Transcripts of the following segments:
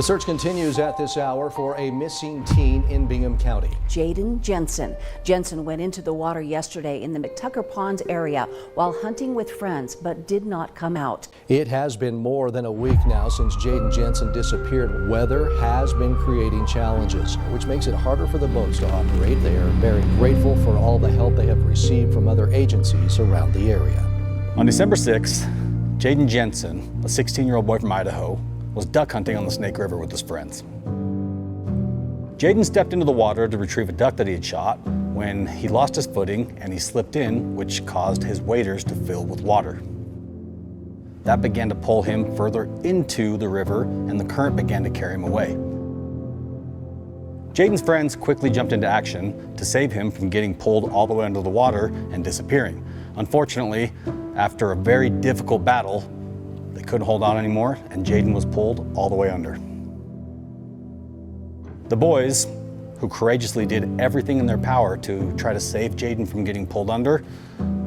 The search continues at this hour for a missing teen in Bingham County. Jaden Jensen. Jensen went into the water yesterday in the McTucker Ponds area while hunting with friends, but did not come out. It has been more than a week now since Jaden Jensen disappeared. Weather has been creating challenges, which makes it harder for the boats to operate. They are very grateful for all the help they have received from other agencies around the area. On December 6th, Jaden Jensen, a 16-year-old boy from Idaho, was duck hunting on the Snake River with his friends. Jaden stepped into the water to retrieve a duck that he had shot when he lost his footing and he slipped in, which caused his waders to fill with water. That began to pull him further into the river and the current began to carry him away. Jaden's friends quickly jumped into action to save him from getting pulled all the way under the water and disappearing. Unfortunately, after a very difficult battle, they couldn't hold on anymore, and Jaden was pulled all the way under. The boys, who courageously did everything in their power to try to save Jaden from getting pulled under,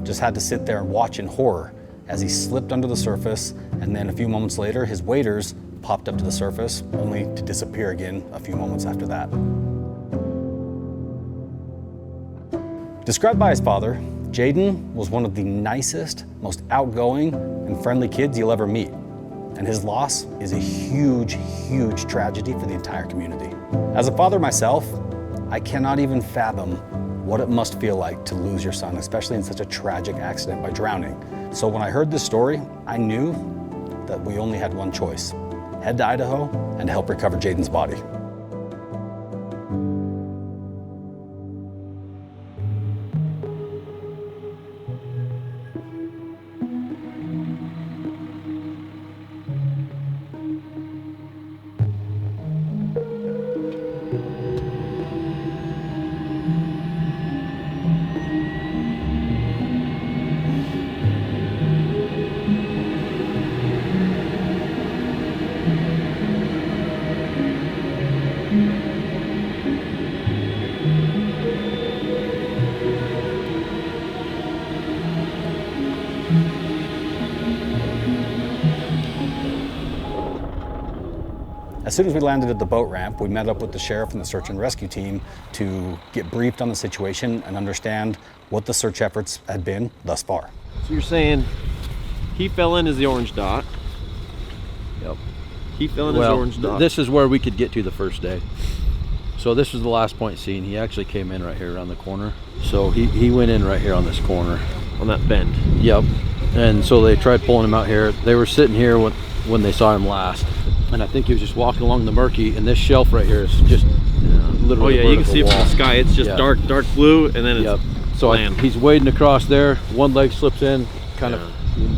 just had to sit there and watch in horror as he slipped under the surface, and then a few moments later, his waders popped up to the surface, only to disappear again a few moments after that. Described by his father, Jaden was one of the nicest, most outgoing, and friendly kids you'll ever meet. And his loss is a huge, huge tragedy for the entire community. As a father myself, I cannot even fathom what it must feel like to lose your son, especially in such a tragic accident by drowning. So when I heard this story, I knew that we only had one choice: head to Idaho and help recover Jaden's body. As soon as we landed at the boat ramp, we met up with the sheriff and the search and rescue team to get briefed on the situation and understand what the search efforts had been thus far. So you're saying he fell in as the orange dot? Yep. He fell in as the orange dot? This is where we could get to the first day. So this was the last point seen. He actually came in right here around the corner. So he went in right here on this corner. On that bend? Yep. And so they tried pulling him out here. They were sitting here when they saw him last. And I think he was just walking along the murky, and this shelf right here is just literally you can see it from the sky. It's just dark blue, and then it's so land. He's wading across there. One leg slips in, kind of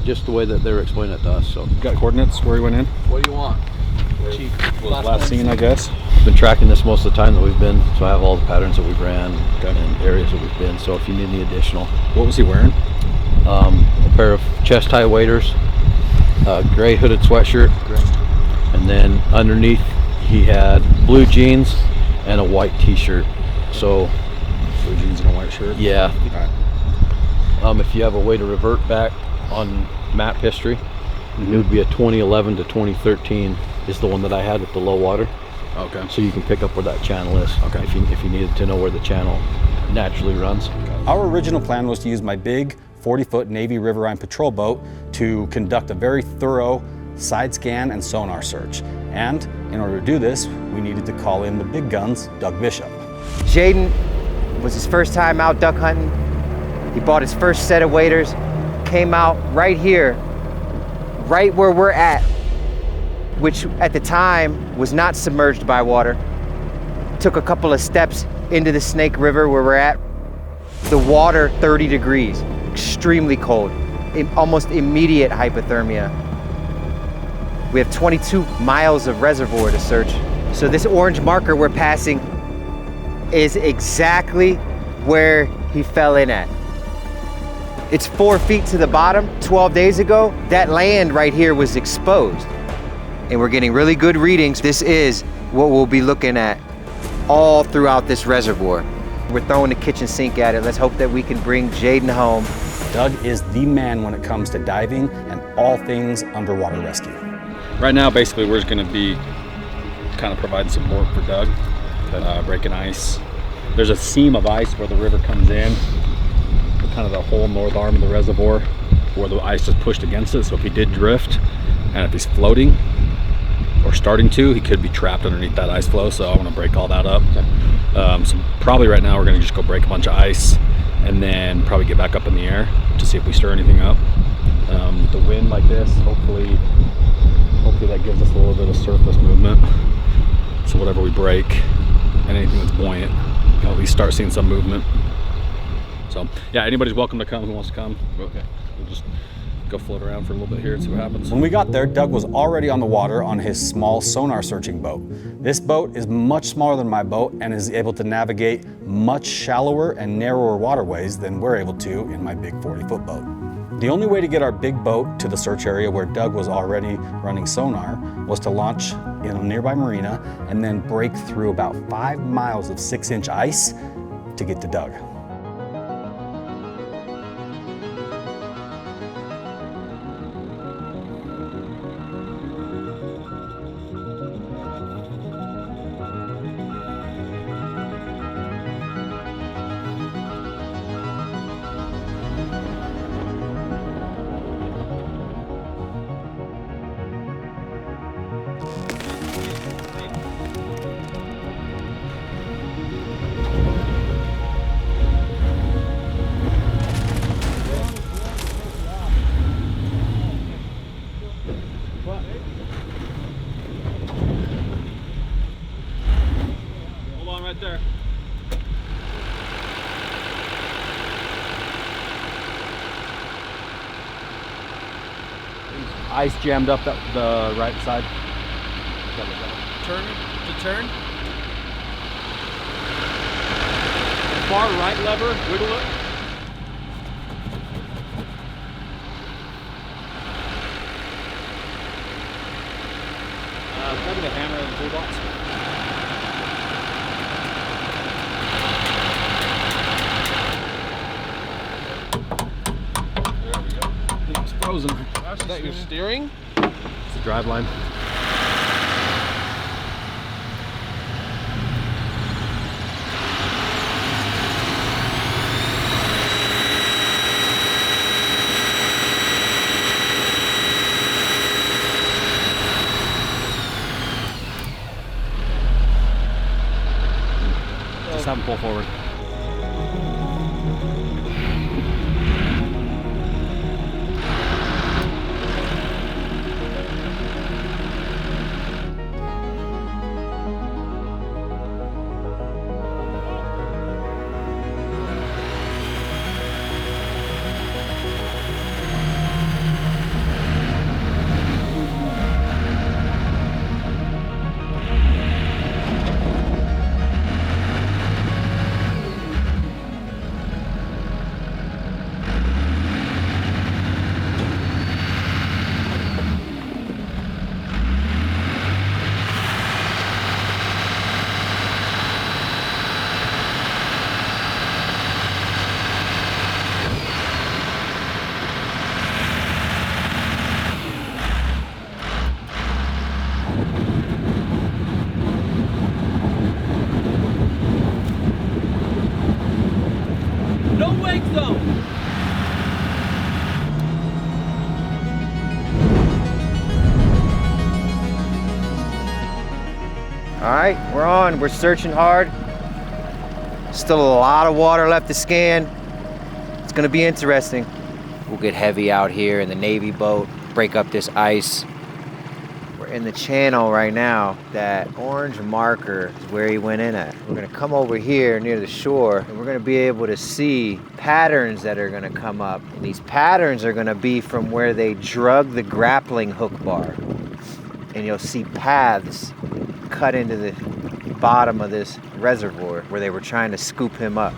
just the way that they were explaining it to us. So Got coordinates where he went in? what do you want? Was last seen, I guess. Been tracking this most of the time that we've been, so I have all the patterns that we've ran and areas that we've been. So if you need any additional, What was he wearing? a pair of chest high waders, a gray hooded sweatshirt, and then underneath he had blue jeans and a white t-shirt. So Blue jeans and a white shirt? yeah. All right. If you have a way to revert back on map history, it would be a 2011 to 2013 is the one that I had with the low water. Okay. So you can pick up where that channel is. Okay. If you needed to know where the channel naturally runs. Our original plan was to use my big 40-foot Navy riverine patrol boat to conduct a very thorough side scan and sonar search. And in order to do this, we needed to call in the big guns, Doug Bishop. Jaden was his first time out duck hunting. He bought his first set of waders, came out right here, right where we're at, which at the time was not submerged by water. Took a couple of steps into the Snake River where we're at. The water, 30 degrees, extremely cold, almost immediate hypothermia. We have 22 miles of reservoir to search. So this orange marker we're passing is exactly where he fell in at. It's 4 feet to the bottom. 12 days ago, that land right here was exposed. And we're getting really good readings. This is what we'll be looking at all throughout this reservoir. We're throwing the kitchen sink at it. Let's hope that we can bring Jaden home. Doug is the man when it comes to diving and all things underwater rescue. Right now, basically, we're just going to be kind of provide support for Doug, breaking ice. There's a seam of ice where the river comes in, kind of the whole north arm of the reservoir where the ice is pushed against it. So if he did drift, and if he's floating or starting to, he could be trapped underneath that ice flow. So I want to break all that up. So probably right now we're going to just go break a bunch of ice and then probably get back up in the air to see if we stir anything up. With the wind like this, hopefully that gives us a little bit of surface movement. So whatever we break and anything that's buoyant, we can at least start seeing some movement. So yeah, anybody's welcome to come who wants to come. Okay, we'll just go float around for a little bit here and see what happens. When we got there, Doug was already on the water on his small sonar searching boat. This boat is much smaller than my boat and is able to navigate much shallower and narrower waterways than we're able to in my big 40-foot boat. The only way to get our big boat to the search area where Doug was already running sonar was to launch in a nearby marina and then break through about 5 miles of 6-inch ice to get to Doug. Right there. Ice jammed up the right side. Turn. Far right lever, wiggle it. Probably the hammer and the toolbox. Frozen. Is that your steering? It's the drive line. Just have them pull forward. No wake zone. All right, we're on. We're searching hard. Still a lot of water left to scan. It's gonna be interesting. We'll get heavy out here in the Navy boat, break up this ice. We're in the channel right now. That orange marker is where he went in at. We're gonna come over here near the shore and we're gonna be able to see patterns that are gonna come up. And these patterns are gonna be from where they drug the grappling hook bar. And you'll see paths cut into the bottom of this reservoir where they were trying to scoop him up.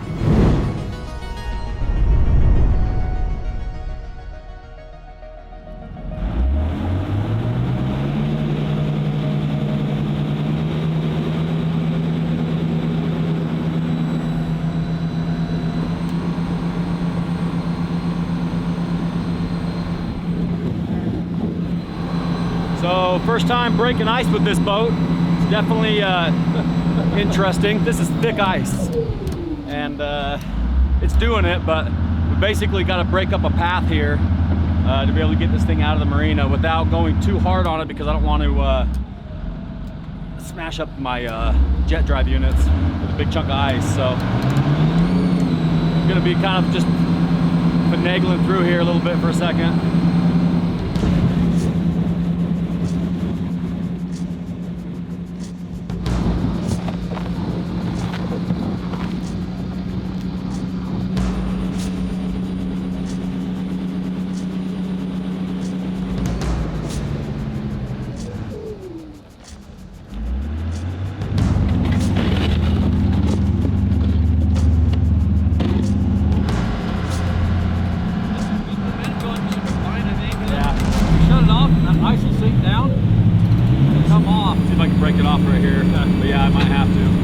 So first time breaking ice with this boat. definitely interesting. This is thick ice, and it's doing it, but we basically got to break up a path here to be able to get this thing out of the marina without going too hard on it, because I don't want to smash up my jet drive units with a big chunk of ice. So I'm gonna be kind of just finagling through here a little bit for a second. Ice will sink down and come off. See if I can break it off right here. But yeah, I might have to.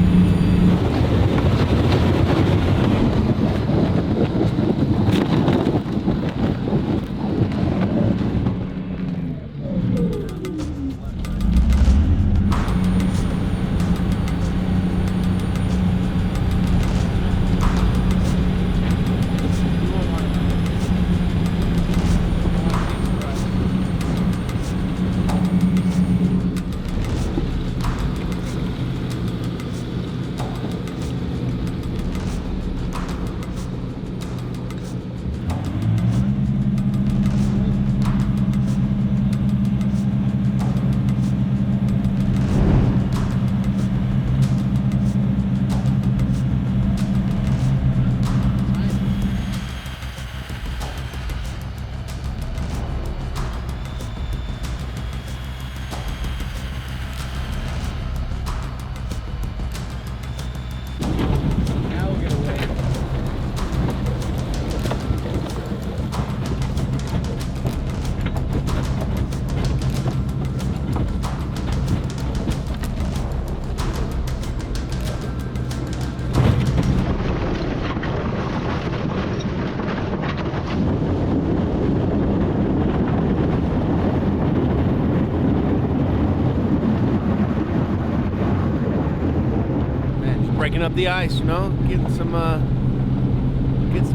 Breaking up the ice, you know, getting some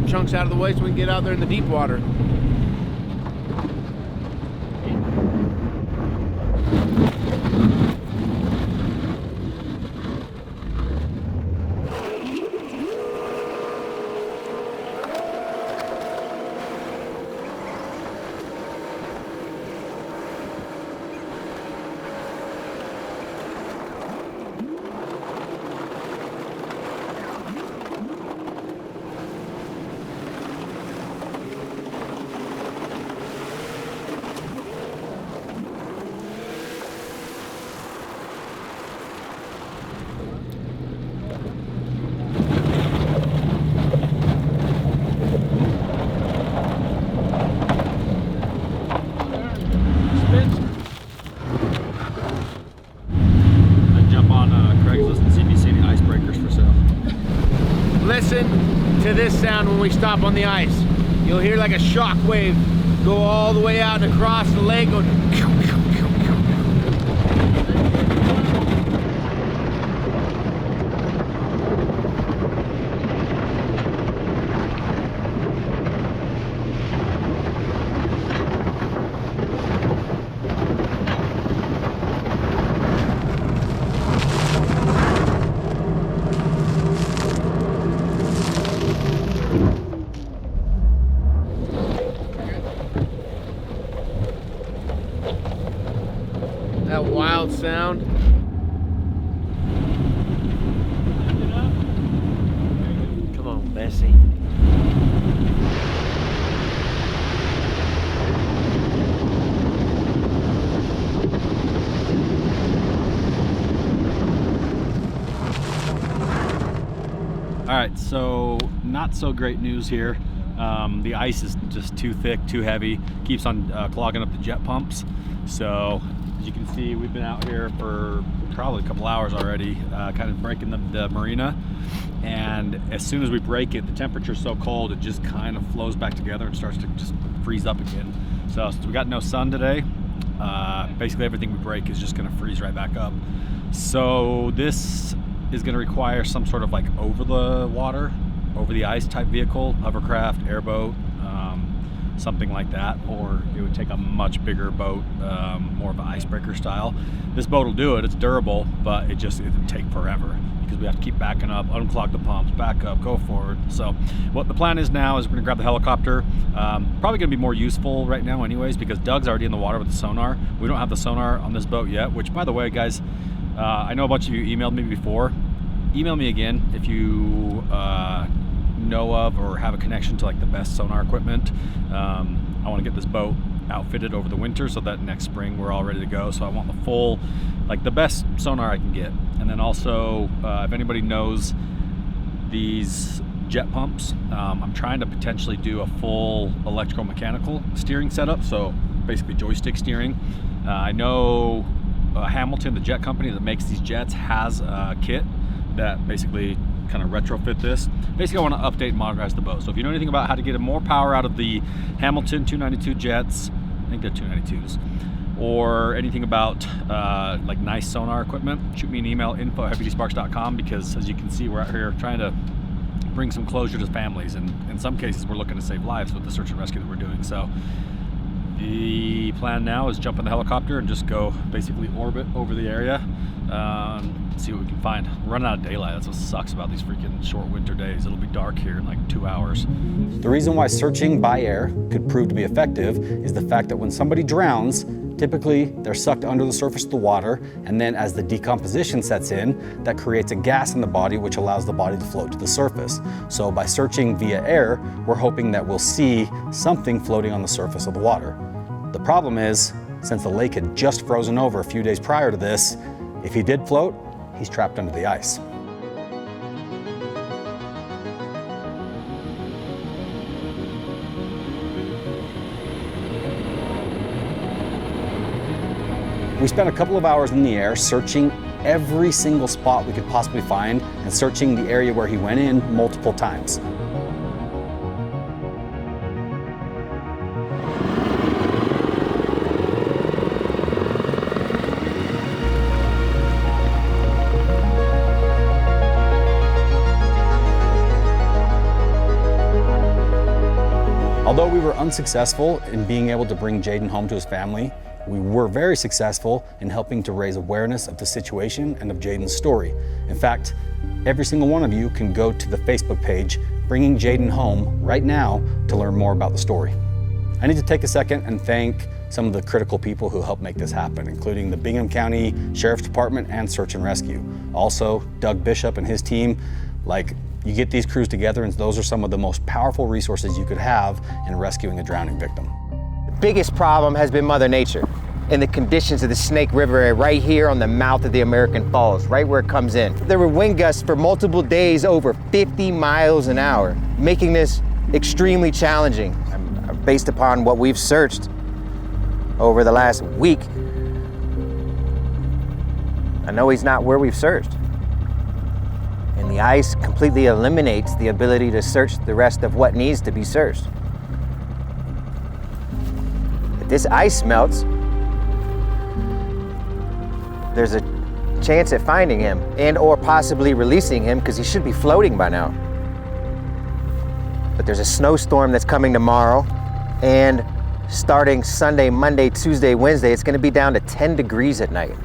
chunks out of the way so we can get out there in the deep water. Listen to this sound when we stop on the ice. You'll hear like a shock wave go all the way out and across the lake. Go that wild sound. Come on, Bessie. All right, so not so great news here. The ice is just too thick, too heavy, keeps on clogging up the jet pumps. So as you can see, we've been out here for probably a couple hours already, kind of breaking the marina. And as soon as we break it, the temperature's so cold, it just kind of flows back together and starts to just freeze up again. So since we got no sun today, basically everything we break is just gonna freeze right back up. So this is going to require some sort of like over the water, over the ice type vehicle, hovercraft, airboat, something like that, or it would take a much bigger boat, more of an icebreaker style. This boat will do it, it's durable, but it would take forever because we have to keep backing up, unclog the pumps, back up, go forward. So what the plan is now is we're gonna grab the helicopter. Probably gonna be more useful right now anyways, because Doug's already in the water with the sonar. We don't have the sonar on this boat yet, which by the way, guys, I know a bunch of you emailed me before. Email me again if you know of or have a connection to like the best sonar equipment. I want to get this boat outfitted over the winter so that next spring we're all ready to go. So I want the full, like the best sonar I can get. And then also, if anybody knows these jet pumps, I'm trying to potentially do a full electromechanical steering setup. So basically joystick steering. I know Hamilton, the jet company that makes these jets, has a kit that basically kind of retrofit this. Basically, I want to update and modernize the boat. So if you know anything about how to get more power out of the Hamilton 292 jets, I think they're 292s, or anything about like nice sonar equipment, shoot me an email, info@heavydsparks.com, because as you can see, we're out here trying to bring some closure to families, and in some cases, we're looking to save lives with the search and rescue that we're doing. So the plan now is jump in the helicopter and just go basically orbit over the area, see what we can find. We're running out of daylight. That's what sucks about these freaking short winter days. It'll be dark here in like 2 hours. The reason why searching by air could prove to be effective is the fact that when somebody drowns, typically they're sucked under the surface of the water, and then as the decomposition sets in, that creates a gas in the body which allows the body to float to the surface. So by searching via air, we're hoping that we'll see something floating on the surface of the water. The problem is, since the lake had just frozen over a few days prior to this, if he did float, he's trapped under the ice. We spent a couple of hours in the air searching every single spot we could possibly find and searching the area where he went in multiple times. Although we were unsuccessful in being able to bring Jaden home to his family, we were very successful in helping to raise awareness of the situation and of Jaden's story. In fact, every single one of you can go to the Facebook page, Bringing Jaden Home, right now to learn more about the story. I need to take a second and thank some of the critical people who helped make this happen, including the Bingham County Sheriff's Department and Search and Rescue. Also, Doug Bishop and his team. You get these crews together, and those are some of the most powerful resources you could have in rescuing a drowning victim. The biggest problem has been Mother Nature and the conditions of the Snake River right here on the mouth of the American Falls, right where it comes in. There were wind gusts for multiple days over 50 miles an hour, making this extremely challenging. Based upon what we've searched over the last week, I know he's not where we've searched. And the ice completely eliminates the ability to search the rest of what needs to be searched. If this ice melts, there's a chance at finding him and or possibly releasing him, because he should be floating by now. But there's a snowstorm that's coming tomorrow, and starting Sunday, Monday, Tuesday, Wednesday, it's gonna be down to 10 degrees at night.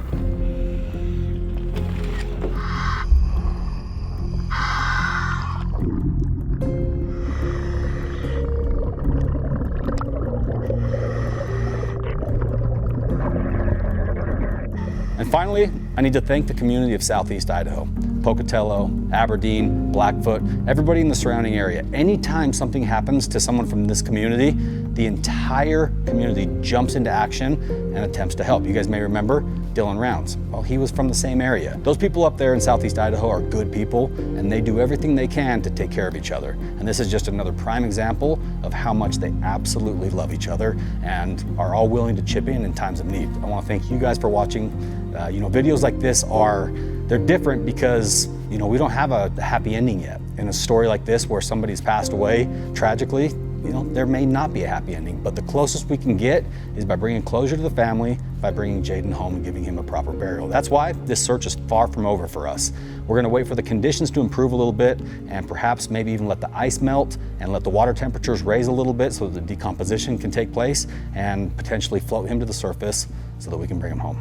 And finally, I need to thank the community of Southeast Idaho, Pocatello, Aberdeen, Blackfoot, everybody in the surrounding area. Anytime something happens to someone from this community, the entire community jumps into action and attempts to help. You guys may remember Dylan Rounds. Well, he was from the same area. Those people up there in Southeast Idaho are good people, and they do everything they can to take care of each other. And this is just another prime example of how much they absolutely love each other and are all willing to chip in times of need. I want to thank you guys for watching. Videos like this they're different because, we don't have a happy ending yet. In a story like this where somebody's passed away tragically, there may not be a happy ending, but the closest we can get is by bringing closure to the family, by bringing Jaden home and giving him a proper burial. That's why this search is far from over for us. We're gonna wait for the conditions to improve a little bit and perhaps maybe even let the ice melt and let the water temperatures raise a little bit so that the decomposition can take place and potentially float him to the surface so that we can bring him home.